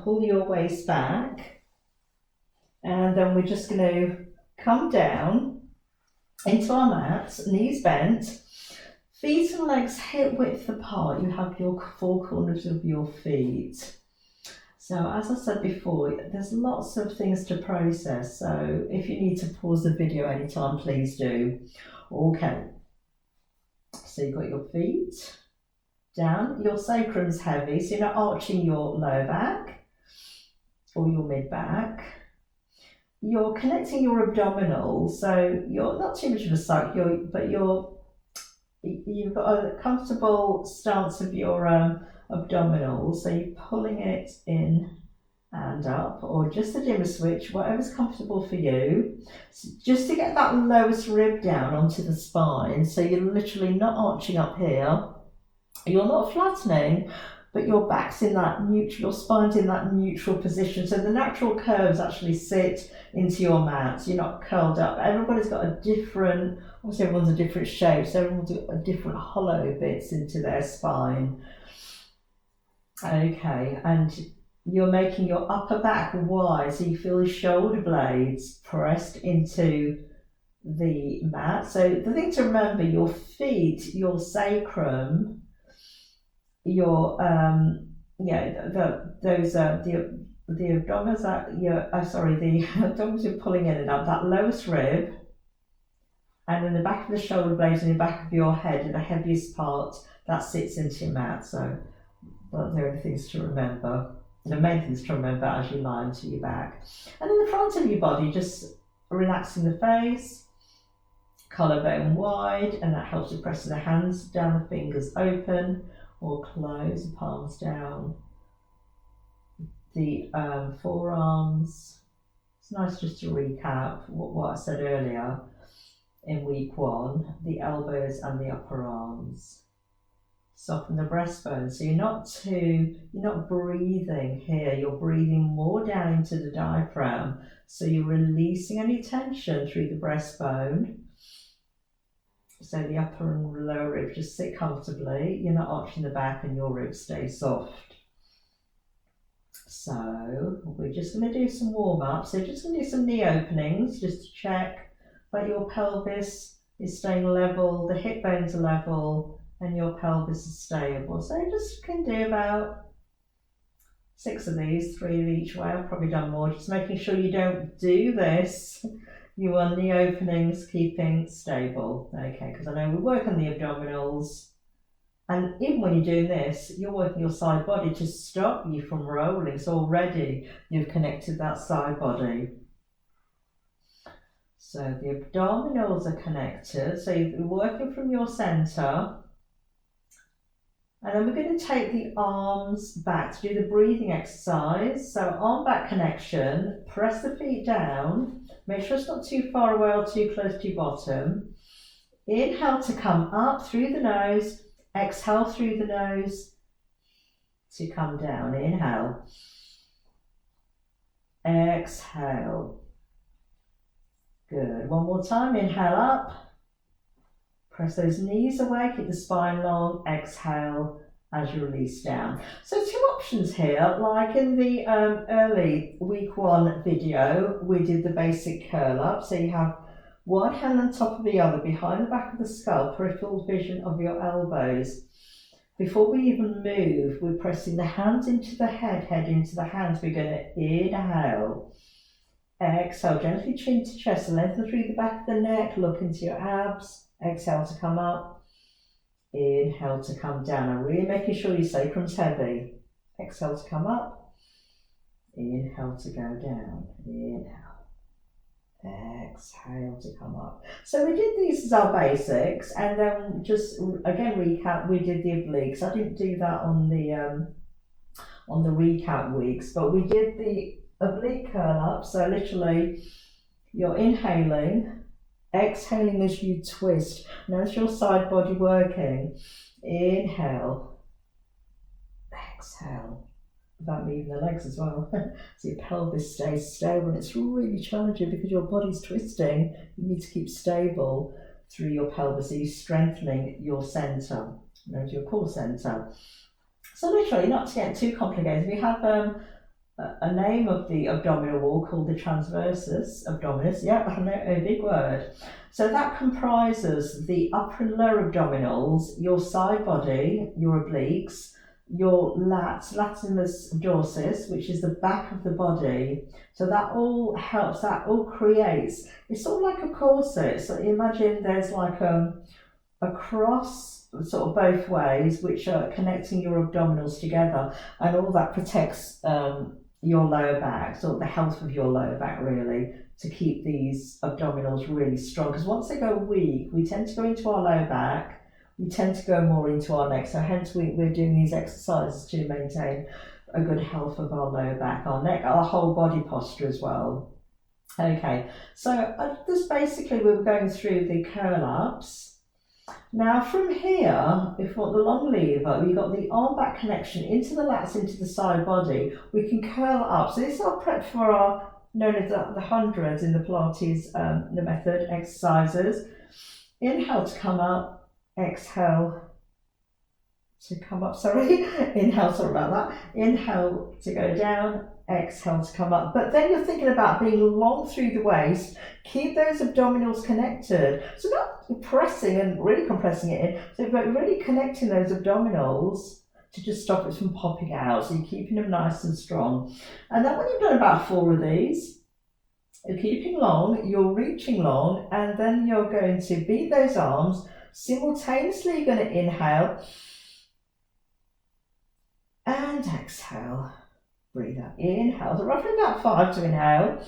pull your waist back, and then we're just going to come down into our mat, knees bent, feet and legs hip width apart. You have your four corners of your feet. So as I said before, there's lots of things to process. So if you need to pause the video anytime, please do. Okay. So you've got your feet down, your sacrum's heavy, so you're not arching your lower back or your mid back. You're connecting your abdominals, so you're not too much of a suck, but you've got a comfortable stance of your abdominals, so you're pulling it in and up, or just a dimmer switch, whatever's comfortable for you, so just to get that lowest rib down onto the spine, so you're literally not arching up here, you're not flattening, but your back's in that neutral, your spine's in that neutral position, so the natural curves actually sit into your mat, so you're not curled up. Everybody's got a different, obviously everyone's a different shape, so everyone's got a different hollow bits into their spine. Okay, and you're making your upper back wide, so you feel the shoulder blades pressed into the mat. So the thing to remember, your feet, your sacrum, your the abdominals are the abdominals you're pulling in and up, that lowest rib, and then the back of the shoulder blades and the back of your head are the heaviest part that sits into your mat. So there are things to remember. The main things to remember as you lie onto your back. And then the front of your body, just relaxing the face, collarbone wide, and that helps with pressing the hands down, the fingers open or close, the palms down. The forearms. It's nice just to recap what I said earlier in week 1, the elbows and the upper arms. Soften the breastbone, so you're not breathing here, you're breathing more down into the diaphragm, so you're releasing any tension through the breastbone, so the upper and lower ribs just sit comfortably, you're not arching the back and your ribs stay soft. So we're just going to do some warm-up, so just going to do some knee openings just to check that your pelvis is staying level, the hip bones are level, and your pelvis is stable. So you just can do about 6 of these, 3 of each way. I've probably done more, just making sure you don't do this. You want knee openings, keeping stable. Okay, because I know we work on the abdominals, and even when you're doing this, you're working your side body to stop you from rolling. So already you've connected that side body. So the abdominals are connected, so you're working from your center. And then we're going to take the arms back to do the breathing exercise. So arm back connection, press the feet down, make sure it's not too far away or too close to your bottom. Inhale to come up through the nose, exhale through the nose to come down. Inhale, exhale. Good. One more time, inhale up. Press those knees away, keep the spine long, exhale as you release down. So 2 options here, like in the early week 1 video, we did the basic curl up. So you have one hand on top of the other behind the back of the skull, peripheral vision of your elbows. Before we even move, we're pressing the hands into the head, head into the hands. We're going to inhale, exhale, gently chin to chest, lengthen through the back of the neck, look into your abs. Exhale to come up, inhale to come down, and really making sure your sacrum's heavy. Exhale to come up, inhale to go down, inhale, exhale to come up. So we did these as our basics, and then just again recap, we did the obliques. I didn't do that on the recap weeks, but we did the oblique curl up, so literally you're inhaling, exhaling as you twist. Now it's your side body working. Inhale, exhale, without moving the legs as well. So your pelvis stays stable, and it's really challenging because your body's twisting. You need to keep stable through your pelvis, so you're strengthening your centre, your core centre. So literally, not to get too complicated, we have a name of the abdominal wall called the transversus abdominis. Yeah, I know, a big word. So that comprises the upper and lower abdominals, your side body, your obliques, your lats, latissimus dorsis, which is the back of the body. So that all helps, that all creates, it's sort of like a corset. So imagine there's like a cross sort of both ways, which are connecting your abdominals together, and all that protects your lower back, sort of the health of your lower back really, to keep these abdominals really strong. Because once they go weak, we tend to go into our lower back, we tend to go more into our neck. So hence we're doing these exercises to maintain a good health of our lower back, our neck, our whole body posture as well. Okay, so this basically we're going through the curl ups. Now from here, if we want the long lever, we've got the arm back connection into the lats, into the side body. We can curl up. So this is our prep for our, known as the hundreds in the Pilates, the method exercises. Inhale to come up, exhale to come up, sorry. Inhale, sorry about that. Inhale to go down, exhale to come up. But then you're thinking about being long through the waist. Keep those abdominals connected. So not pressing and really compressing it in, so but really connecting those abdominals to just stop it from popping out. So you're keeping them nice and strong. And then when you've done about 4 of these, you're keeping long, you're reaching long, and then you're going to beat those arms. Simultaneously, you're going to inhale and exhale. Breathe out. Inhale. So roughly about 5 to inhale.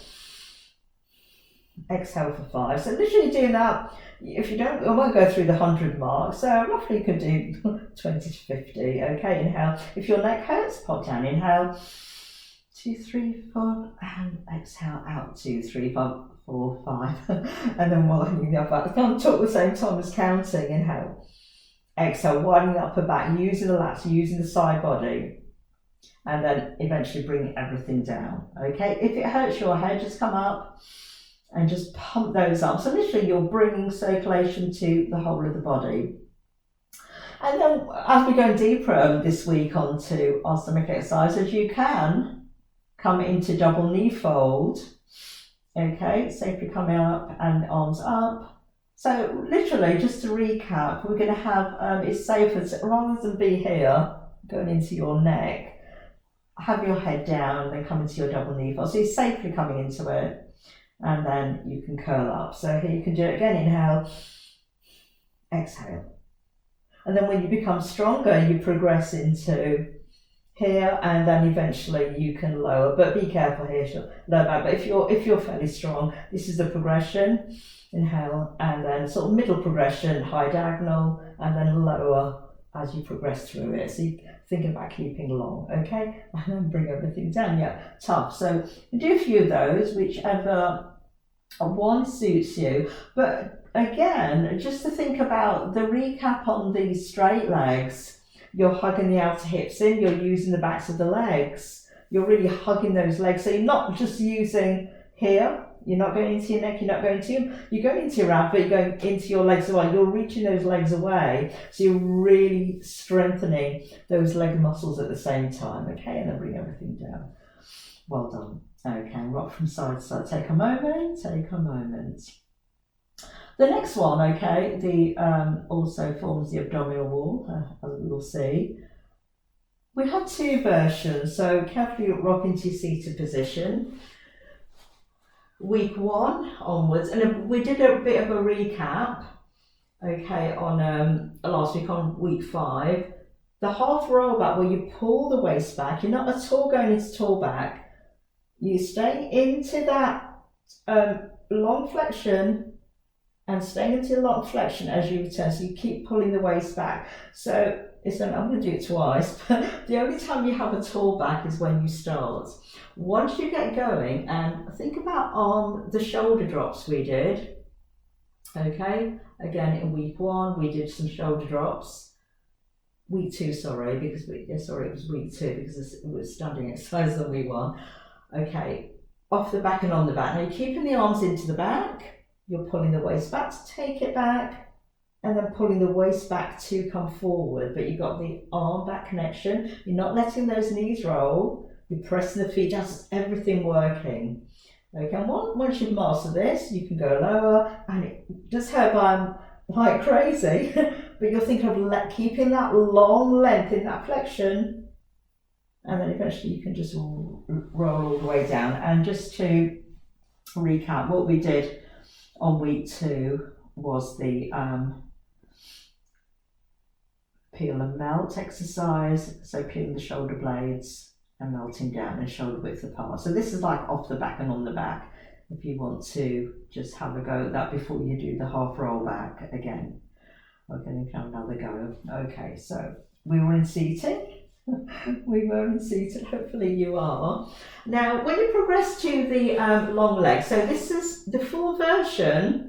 Exhale for 5. So literally doing that. If you don't, I won't go through the 100 mark. So roughly you could do 20 to 50. Okay, inhale. If your neck hurts, pop down. Inhale. 2, 3, 4, and exhale out. 2, 3, 4, 5. And then widening the upper back. Can't talk at the same time as counting. Inhale. Exhale, widening the upper back, using the lats, using the side body. And then eventually bring everything down. Okay, if it hurts your head, just come up and just pump those up. So literally you're bringing circulation to the whole of the body. And then as we go deeper this week onto our stomach exercises, you can come into double knee fold. Okay, so if you're coming up and arms up. So literally, just to recap, we're going to have, it's safer to, rather than be here, going into your neck, have your head down, then come into your double knee fold. So you're safely coming into it, and then you can curl up. So here you can do it again, inhale, exhale. And then when you become stronger, you progress into here, and then eventually you can lower, but be careful here, lower back. But if you're fairly strong, this is the progression. Inhale, and then sort of middle progression, high diagonal, and then lower as you progress through it. So you think about keeping long, okay? And then bring everything down. Yeah, tough. So do a few of those, whichever one suits you. But again, just to think about the recap on these straight legs, you're hugging the outer hips in, you're using the backs of the legs. You're really hugging those legs. So you're not just using here, you're not going into your neck, you're not going to, you're going into your ab, but you're going into your legs as well. You're reaching those legs away. So you're really strengthening those leg muscles at the same time. Okay, and then bring everything down. Well done. Okay, rock from side to side. Take a moment, take a moment. The next one, okay, the also forms the abdominal wall, as we will see. We have 2 versions, so carefully rock into your seated position. Week 1 onwards, and we did a bit of a recap, okay, on last week on week 5. The half roll back, where you pull the waist back, you're not at all going into tall back. You stay into that long flexion and staying into long flexion as you return. So you keep pulling the waist back. So I'm going to do it twice, but the only time you have a tall back is when you start. Once you get going, and think about the shoulder drops we did. Okay, again in week 1 we did some shoulder drops. Week 2, sorry, because it was week 2 because it was standing exercise on week 1. Okay, off the back and on the back. Now you're keeping the arms into the back. You're pulling the waist back to take it back, and then pulling the waist back to come forward, but you've got the arm back connection. You're not letting those knees roll. You're pressing the feet down, so everything working. Okay, and once you've mastered this, you can go lower, and it does hurt like crazy, but you're thinking of keeping that long length in that flexion, and then eventually you can just roll all the way down. And just to recap, what we did on week 2 was the peel and melt exercise, so peeling the shoulder blades and melting down and shoulder width apart. So this is like off the back and on the back, if you want to just have a go at that before you do the half roll back again. Okay, then you can have another go. Okay, so we were in seating. We were in seated, hopefully you are. Now, when you progress to the long leg, so this is the full version.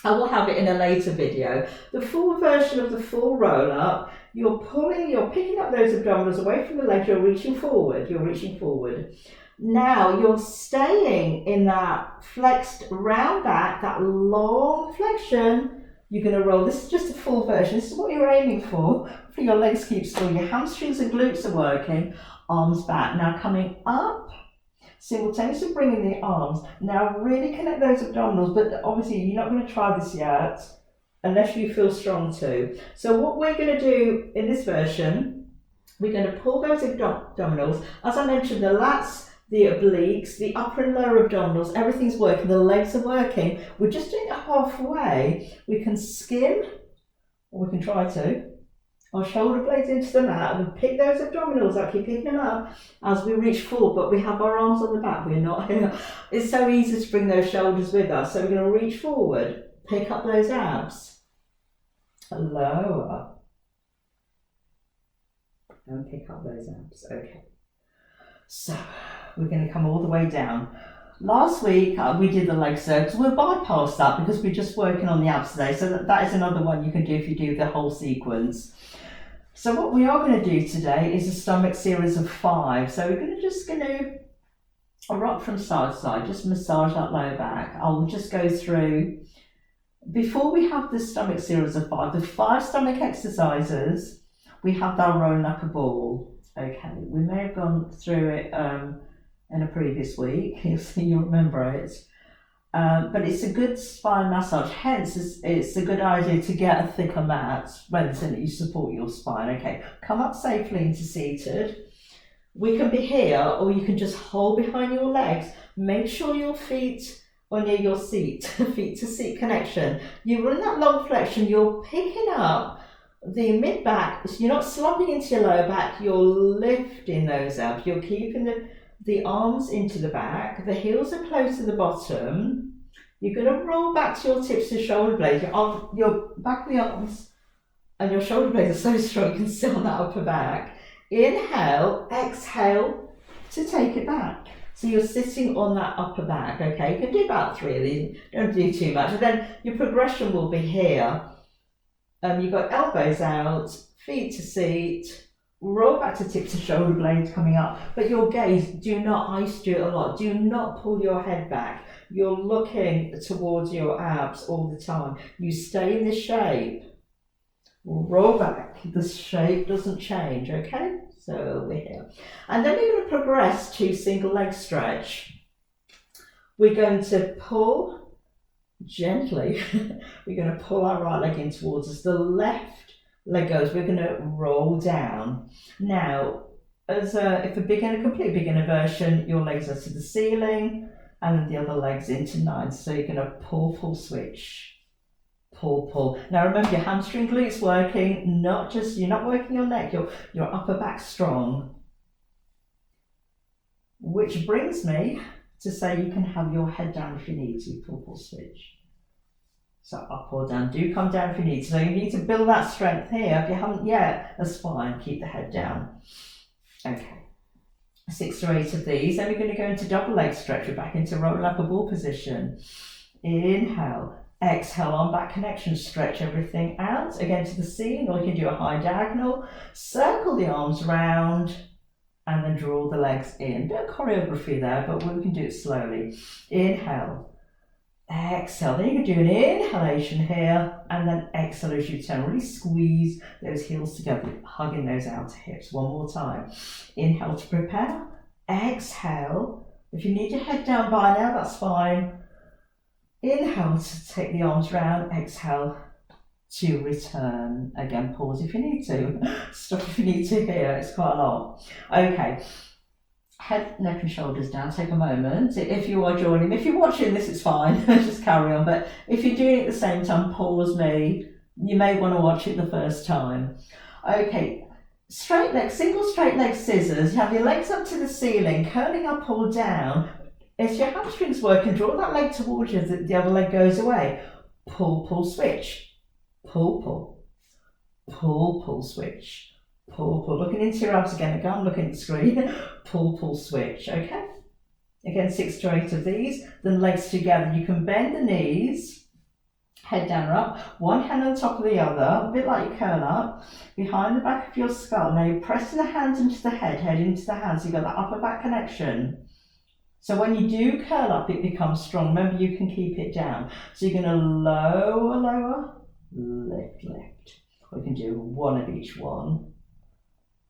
I will have it in a later video. The full version of the full roll up, you're picking up those abdominals away from the legs, you're reaching forward. Now you're staying in that flexed round back, that long flexion. You're going to roll. This is just a full version. This is what you're aiming for your legs keep still. Your hamstrings and glutes are working. Arms back. Now coming up, simultaneously bringing the arms. Now really connect those abdominals, but obviously you're not going to try this yet unless you feel strong too. So what we're going to do in this version, we're going to pull those abdominals. As I mentioned, the lats, the obliques, the upper and lower abdominals, everything's working, the legs are working. We're just doing it halfway. We can skim, or we can try to. Our shoulder blades into the mat, and we pick those abdominals up, keep picking them up as we reach forward, but we have our arms on the back. We're not, it's so easy to bring those shoulders with us. So we're going to reach forward, pick up those abs, lower, and pick up those abs. Okay. So we're going to come all the way down. Last week we did the leg circles. We'll bypass that because we're just working on the abs today. So that is another one you can do if you do the whole sequence. So what we are going to do today is a stomach series of 5. So we're just going to rock from side to side, just massage that lower back. I'll just go through, before we have the stomach series of 5, the 5 stomach exercises, we have that rolling up a ball. Okay, we may have gone through it in a previous week, you'll remember it. But it's a good spine massage, hence it's a good idea to get a thicker mat when you support your spine. Okay, come up safely into seated. We can be here, or you can just hold behind your legs. Make sure your feet are near your seat, feet to seat connection. You're in that long flexion, you're picking up the mid back, so you're not slumping into your lower back, you're lifting those up, you're keeping the arms into the back, the heels are close to the bottom. You're going to roll back to your tips to shoulder blades. Your back of the arms and your shoulder blades are so strong you can sit on that upper back. Inhale, exhale to take it back. So you're sitting on that upper back, okay? You can do about 3 of these, don't do too much. And then your progression will be here. You've got elbows out, feet to seat, roll back to tips of shoulder blades coming up, but your gaze, do not, I used to do it a lot, do not pull your head back. You're looking towards your abs all the time. You stay in this shape, roll back, the shape doesn't change, okay? So we're here. And then we're going to progress to single leg stretch. We're going to pull gently, we're going to pull our right leg in towards us, the left leg goes, we're going to roll down. Now, if a beginner, complete beginner version, your legs are to the ceiling and then the other leg's into 9. So you're going to pull, pull, switch, pull, pull. Now remember your hamstring glutes working, you're not working your neck, your upper back strong. Which brings me to say you can have your head down if you need to, pull, pull, switch. So up or down, do come down if you need to. So you need to build that strength here. If you haven't yet, that's fine, keep the head down. Okay, 6 to 8 of these. Then we're going to go into double leg stretch. We're back into roll up a ball position. Inhale, exhale, on back connection, stretch everything out. Again to the ceiling, or you can do a high diagonal. Circle the arms round and then draw the legs in. Bit of choreography there, but we can do it slowly. Inhale. Exhale, then you can do an inhalation here and then exhale as you turn. Really squeeze those heels together, hugging those outer hips. One more time. Inhale to prepare, Exhale. If you need your head down by now, that's fine. Inhale to take the arms round. Exhale to return. Again, pause if you need to. Stop if you need to here. It's quite a lot. Okay. Head, neck and shoulders down. Take a moment. If you are joining, if you're watching this, it's fine. Just carry on. But if you're doing it at the same time, pause me. You may want to watch it the first time. Okay. Straight leg, single straight leg scissors. You have your legs up to the ceiling, curling up or down. As your hamstrings working, draw that leg towards you as the other leg goes away. Pull, pull, switch. Pull, pull. Pull, pull, switch. Pull, pull. Looking into your abs again. Again, looking at the screen. Pull, pull, switch. Okay? Again, 6 to 8 of these. Then legs together. You can bend the knees. Head down or up, one hand on top of the other, a bit like you curl up, behind the back of your skull. Now you're pressing the hands into the head into the hands, so you've got that upper back connection. So when you do curl up, it becomes strong. Remember, you can keep it down. So you're going to lower, lower, lift, lift. We can do one of each one.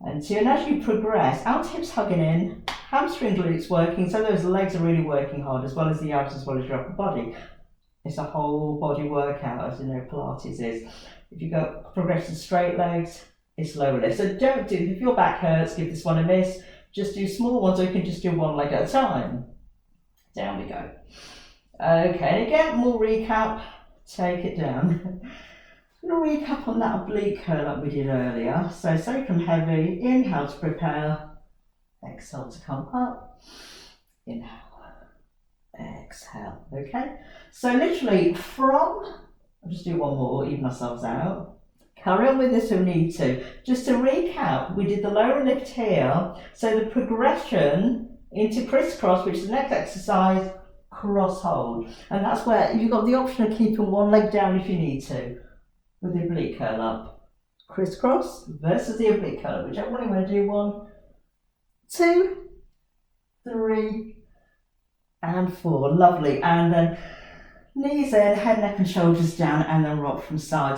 And as you progress, outer hips hugging in, hamstring glutes working, so those legs are really working hard, as well as the abs, as well as your upper body. It's a whole body workout, as you know Pilates is. If you go progress to straight legs, it's lower lift. So don't do, if your back hurts, give this one a miss. Just do small ones, or you can just do one leg at a time. Down we go. Okay, and again, more recap. Take it down. I'm going to recap on that oblique curl up we did earlier. So sacrum heavy, inhale to prepare, exhale to come up, inhale. Exhale, okay? So literally I'll just do one more, even ourselves out. Carry on with this if we need to. Just to recap, we did the lower lift here. So the progression into crisscross, which is the next exercise, cross hold. And that's where you've got the option of keeping one leg down if you need to, with the oblique curl up. Crisscross versus the oblique curl up, whichever one you want to do. 1, 2, 3, and 4. Lovely. And then knees in, head, neck and shoulders down, and then rock from side